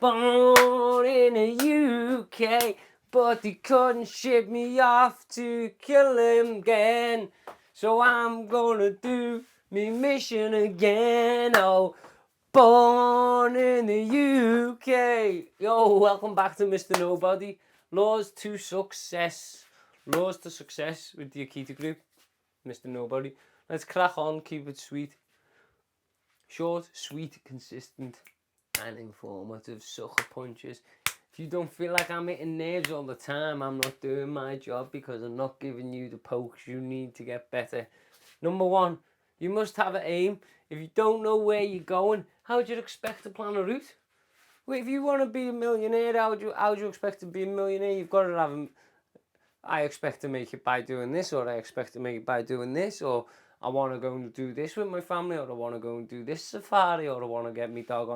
Born in the UK, but they couldn't ship me off to kill him again. So I'm gonna do me mission again. Oh, born in the UK. Yo, welcome back to Mr. Nobody. Laws to success. Laws to success with the Akita group. Mr. Nobody. Let's crack on, keep it sweet. Short, sweet, consistent, and informative sucker punches. If you don't feel like I'm hitting nerves all the time, I'm not doing my job because I'm not giving you the pokes you need to get better. Number one, you must have an aim. If you don't know where you're going, how do you expect to plan a route? Well, if you want to be a millionaire, how do you expect to be a millionaire? You've got to have I expect to make it by doing this, or I expect to make it by doing this, or I want to go and do this with my family, or I want to go and do this safari, or I want to get my dog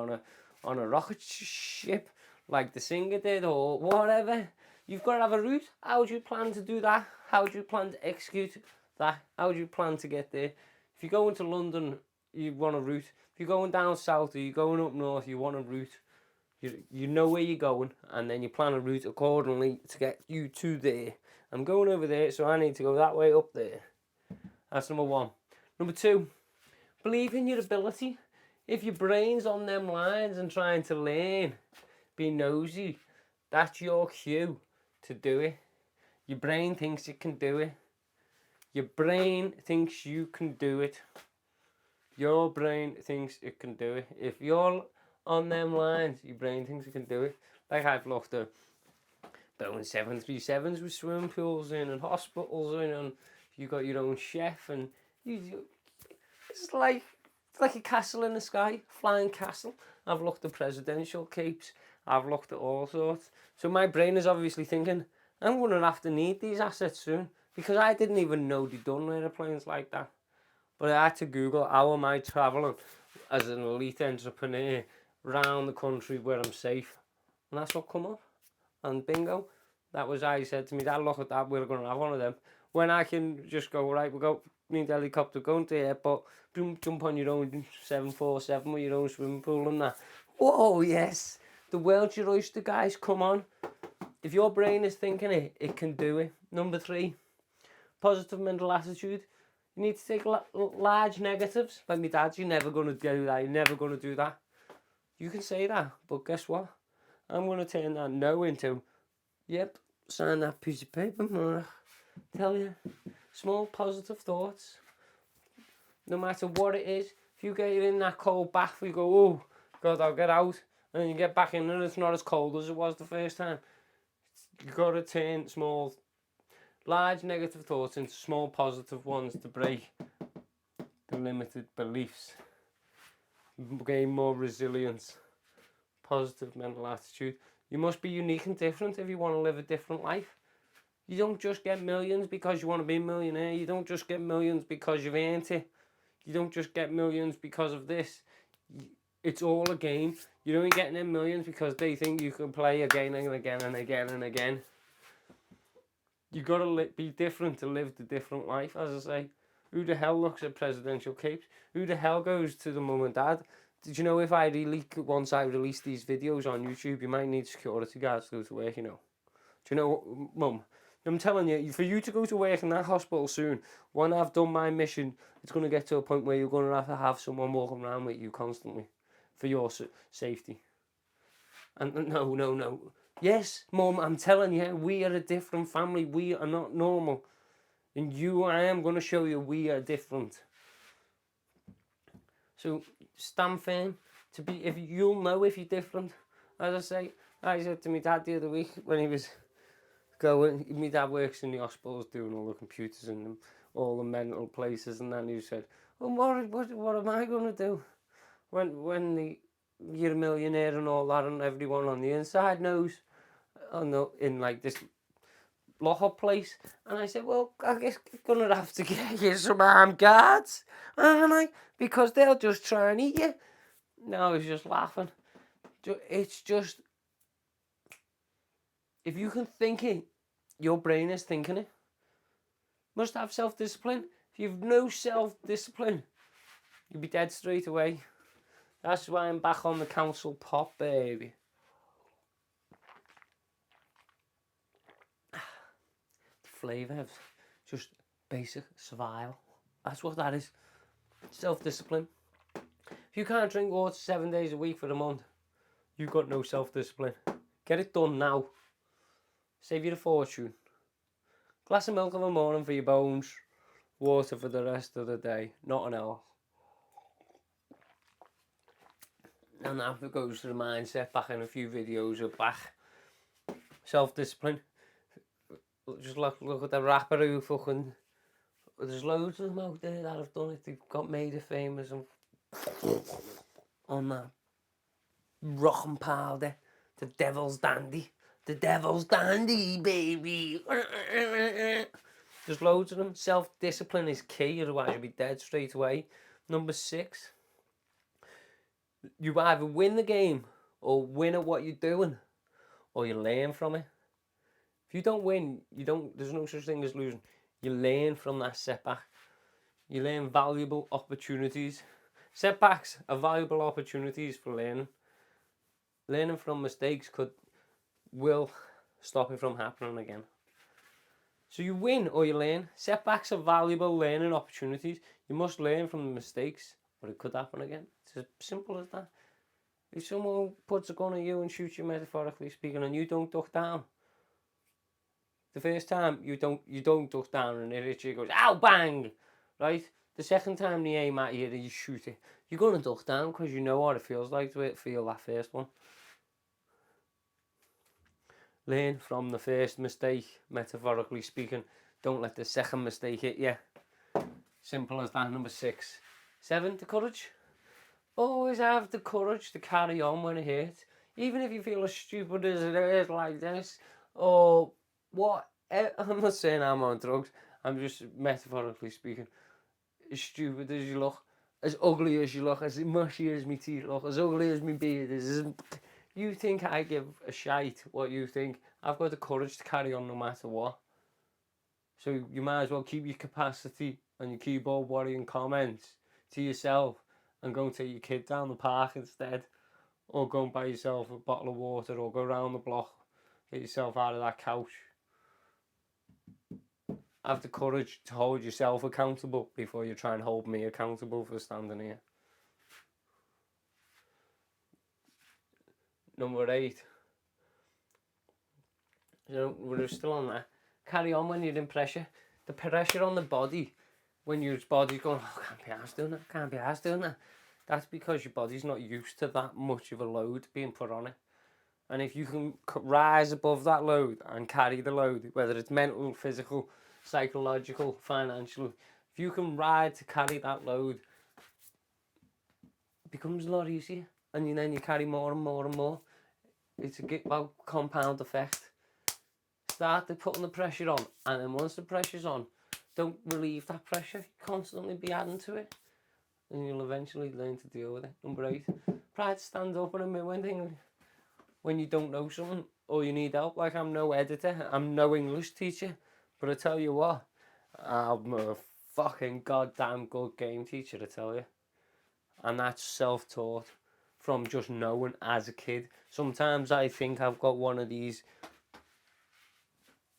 on a rocket ship like the singer did, or whatever. You've got to have a route. How do you plan to do that? How do you plan to execute that? How do you plan to get there? If you're going to London, you want a route. If you're going down south or you're going up north, you want a route. You know where you're going, and then you plan a route accordingly to get you to there. I'm going over there, so I need to go that way up there. That's number one. Number two, believe in your ability. If your brain's on them lines and trying to learn, be nosy, that's your cue to do it. Your brain thinks it can do it. Your brain thinks you can do it. Your brain thinks it can do it. If you're on them lines, your brain thinks it can do it. Like I've looked at building 737s with swimming pools in and hospitals in, and you got your own chef, and it's like a castle in the sky, flying castle. I've looked at presidential capes. I've looked at all sorts. So my brain is obviously thinking, I'm going to have to need these assets soon, because I didn't even know they'd done airplanes like that. But I had to Google, how am I travelling as an elite entrepreneur around the country where I'm safe? And that's what come up. And bingo, that was how he said to me, Dad, look at that, we're going to have one of them. When I can just go, right, we'll go, need the helicopter, go into the airport, jump on your own 747 with your own swimming pool and that. Whoa, yes, the world's your oyster, guys, come on. If your brain is thinking it, it can do it. Number three, positive mental attitude. You need to take large negatives. Like my dad, you're never going to do that, you're never going to do that. You can say that, but guess what? I'm going to turn that no into, yep, sign that piece of paper, man. Tell you, small positive thoughts. No matter what it is, if you get in that cold bath, you go, oh, God, I'll get out. And then you get back in and it's not as cold as it was the first time. You've got to turn large negative thoughts into small positive ones to break the limited beliefs. Gain more resilience. Positive mental attitude. You must be unique and different if you want to live a different life. You don't just get millions because you want to be a millionaire. You don't just get millions because you've earned it. You don't just get millions because of this. It's all a game. You're only getting them millions because they think you can play again and again and again and again. You got to be different to live the different life, as I say. Who the hell looks at presidential capes? Who the hell goes to the mum and dad? Did you know once I release these videos on YouTube, you might need security guards to go to work, you know? Do you know, Mum? I'm telling you, for you to go to work in that hospital soon, when I've done my mission, it's going to get to a point where you're going to have someone walking around with you constantly for your safety. And no. Yes, Mum, I'm telling you, we are a different family. We are not normal. And I am going to show you we are different. So stand firm. If you'll know if you're different. As I said to my dad the other week when he was going. My dad works in the hospitals doing all the computers and all the mental places, and then he said, "Well, what am I going to do when you're a millionaire and all that, and everyone on the inside knows, in like this lock-up place?" And I said, "Well, I guess you're going to have to get you some armed guards, aren't I? Because they'll just try and eat you." No, he's just laughing. It's just, if you can think it, your brain is thinking it. Must have self-discipline. If you've no self-discipline, you'll be dead straight away. That's why I'm back on the council pop, baby. flavour of just basic survival. That's what that is. Self-discipline. If you can't drink water 7 days a week for a month, you've got no self-discipline. Get it done now. Save you a fortune. Glass of milk in the morning for your bones. Water for the rest of the day. Nothing else. And that goes to the mindset back in a few videos of back. Self-discipline. Just look at the rapper who fucking... There's loads of them out there that have done it. They've got made it famous and on that rockin' powder. The devil's dandy. The devil's dandy, baby. There's loads of them. Self-discipline is key, otherwise you'll be dead straight away. Number 6. You either win the game or win at what you're doing, or you learn from it. If you don't win, there's no such thing as losing. You learn from that setback. You learn valuable opportunities. Setbacks are valuable opportunities for learning. Learning from mistakes will stop it from happening again. So you win or you learn. Setbacks are valuable learning opportunities. You must learn from the mistakes, or it could happen again. It's as simple as that. If someone puts a gun at you and shoots you, metaphorically speaking, and you don't duck down, the first time you don't duck down and it hits you, goes ow, bang, right? The second time they aim at you and you shoot it, you're gonna duck down because you know what it feels like to feel that first one. Learn from the first mistake, metaphorically speaking. Don't let the second mistake hit you. Simple as that. Number 6. 7, the courage. Always have the courage to carry on when it hurts. Even if you feel as stupid as it is like this, or what. I'm not saying I'm on drugs. I'm just metaphorically speaking. As stupid as you look, as ugly as you look, as mushy as my teeth look, as ugly as my beard is. You think I give a shite what you think? I've got the courage to carry on no matter what. So you might as well keep your capacity and your keyboard warrior comments to yourself and go and take your kid down the park instead. Or go and buy yourself a bottle of water, or go around the block, get yourself out of that couch. Have the courage to hold yourself accountable before you try and hold me accountable for standing here. Number 8. We're still on that. Carry on when you're in pressure. The pressure on the body, when your body's going, oh, can't be arsed doing that. That's because your body's not used to that much of a load being put on it. And if you can rise above that load and carry the load, whether it's mental, physical, psychological, financial, if you can ride to carry that load, it becomes a lot easier. And then you carry more and more and more. It's a compound effect. Start putting the pressure on, and then once the pressure's on, don't relieve that pressure. Constantly be adding to it, and you'll eventually learn to deal with it. Number 8, try to stand up and admit when you don't know something or you need help. Like, I'm no editor, I'm no English teacher, but I tell you what, I'm a fucking goddamn good game teacher, I tell you. And that's self-taught from just knowing as a kid. Sometimes I think I've got one of these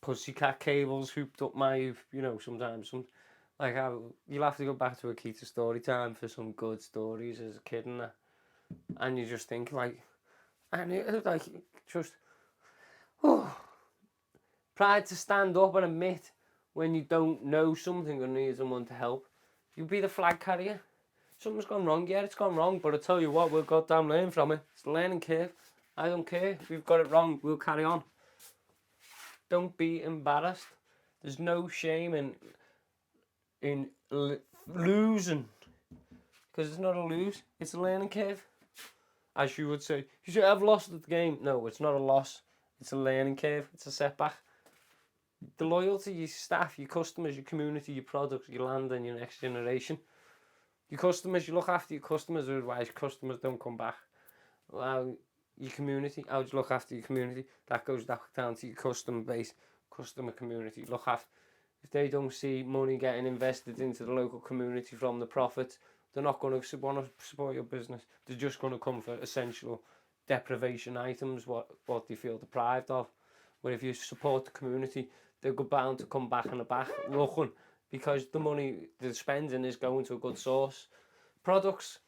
pussycat cables hooped up my, sometimes you'll have to go back to Akita story time for some good stories as a kid and that. And you just think pride to stand up and admit when you don't know something or need someone to help. You be the flag carrier. Something's gone wrong, yeah, it's gone wrong, but I tell you what, we'll goddamn learn from it. It's a learning curve. I don't care. If we've got it wrong, we'll carry on. Don't be embarrassed. There's no shame in losing, because it's not a lose, it's a learning curve. As you would say, you should have lost the game. No, it's not a loss. It's a learning curve. It's a setback. The loyalty, your staff, your customers, your community, your products, your land, and your next generation. Your customers, you look after your customers, otherwise customers don't come back. Well, your community, how do you look after your community? That goes back down to your customer base, customer community. Look after, if they don't see money getting invested into the local community from the profits, they're not going to want to support your business. They're just going to come for essential deprivation items, what they feel deprived of. Where if you support the community, they're bound to come back in the back looking, because the money they're spending is going to a good source. Products,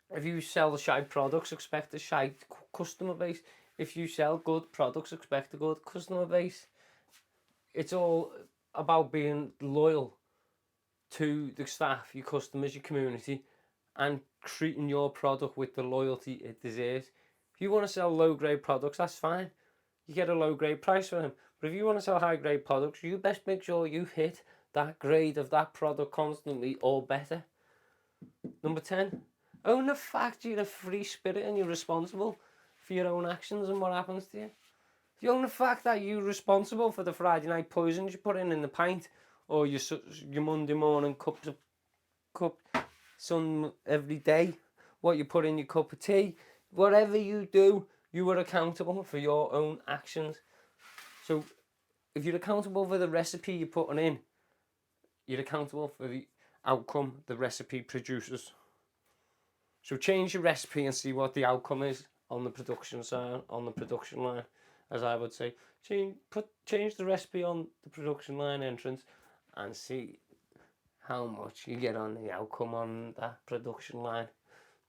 if you sell shite products, expect a shite customer base. If you sell good products, expect a good customer base. It's all about being loyal to the staff, your customers, your community, and treating your product with the loyalty it deserves. If you want to sell low grade products, that's fine. You get a low grade price for them. But if you want to sell high grade products, you best make sure you hit that grade of that product constantly or better. Number 10, own the fact you're a free spirit and you're responsible for your own actions and what happens to you. If you own the fact that you're responsible for the Friday night poisons you put in the pint, or your Monday morning cup sun every day, what you put in your cup of tea, whatever you do, you are accountable for your own actions. So if you're accountable for the recipe you're putting in, you're accountable for the outcome the recipe produces. So change your recipe and see what the outcome is on the production side, on the production line, as I would say. Change the recipe on the production line entrance and see how much you get on the outcome on that production line.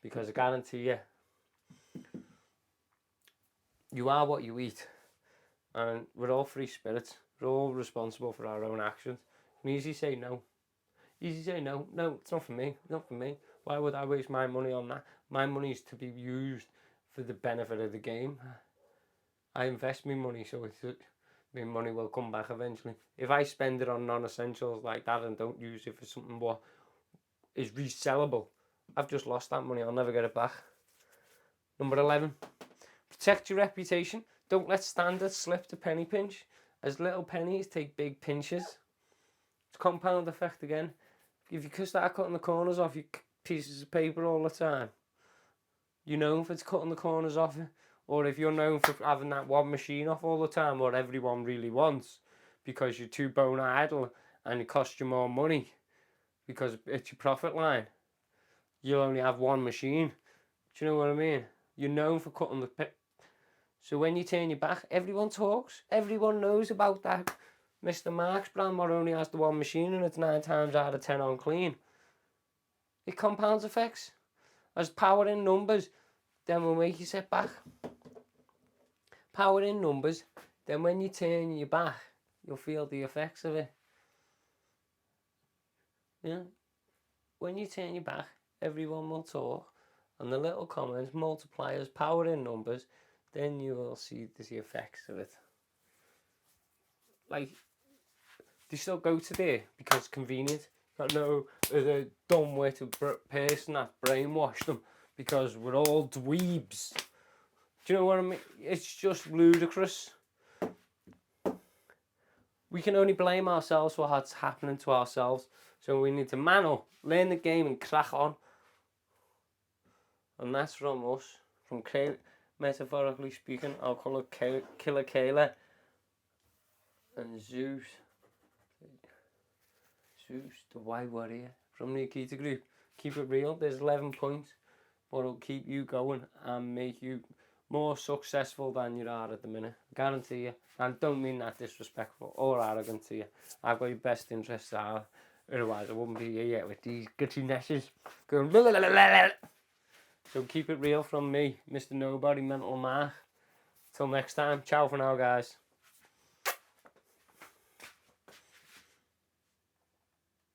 Because I guarantee you, you are what you eat. And we're all free spirits. We're all responsible for our own actions. You can easily say no. No, it's not for me. Not for me. Why would I waste my money on that? My money is to be used for the benefit of the game. I invest my money, so my money will come back eventually. If I spend it on non-essentials like that and don't use it for something what is resellable, I've just lost that money. I'll never get it back. Number 11, protect your reputation. Don't let standards slip the penny pinch, as little pennies take big pinches. It's compound effect again. If you could start cutting the corners off your pieces of paper all the time, you're known for cutting the corners off it. Or if you're known for having that one machine off all the time, what everyone really wants, because you're too bone idle and it costs you more money because it's your profit line, you'll only have one machine. Do you know what I mean? You're known for cutting the so when you turn your back, everyone talks. Everyone knows about that Mr. Marks brand what only has the one machine and it's 9 times out of 10 on clean. It compounds effects. As power in numbers, then will make you sit back. Power in numbers, then when you turn your back, you'll feel the effects of it. Yeah. When you turn your back, everyone will talk, and the little comments multiply as power in numbers, then you will see the effects of it. Like, they still go to there because it's convenient. Got no other dumb-witted person that brainwashed them because we're all dweebs. Do you know what I mean? It's just ludicrous. We can only blame ourselves for what's happening to ourselves. So we need to man up, learn the game and crack on. And that's from us. From metaphorically speaking, I'll call it Killer Kayla and Zeus, the White Warrior from the Akita Group. Keep it real. There's 11 points, but it'll keep you going and make you more successful than you are at the minute. I guarantee you. And don't mean that disrespectful or arrogant to you. I've got your best interests at heart. Otherwise, I wouldn't be here yet with these gutty messes going. So keep it real from me, Mr. Nobody, Mental Mark. Till next time. Ciao for now, guys.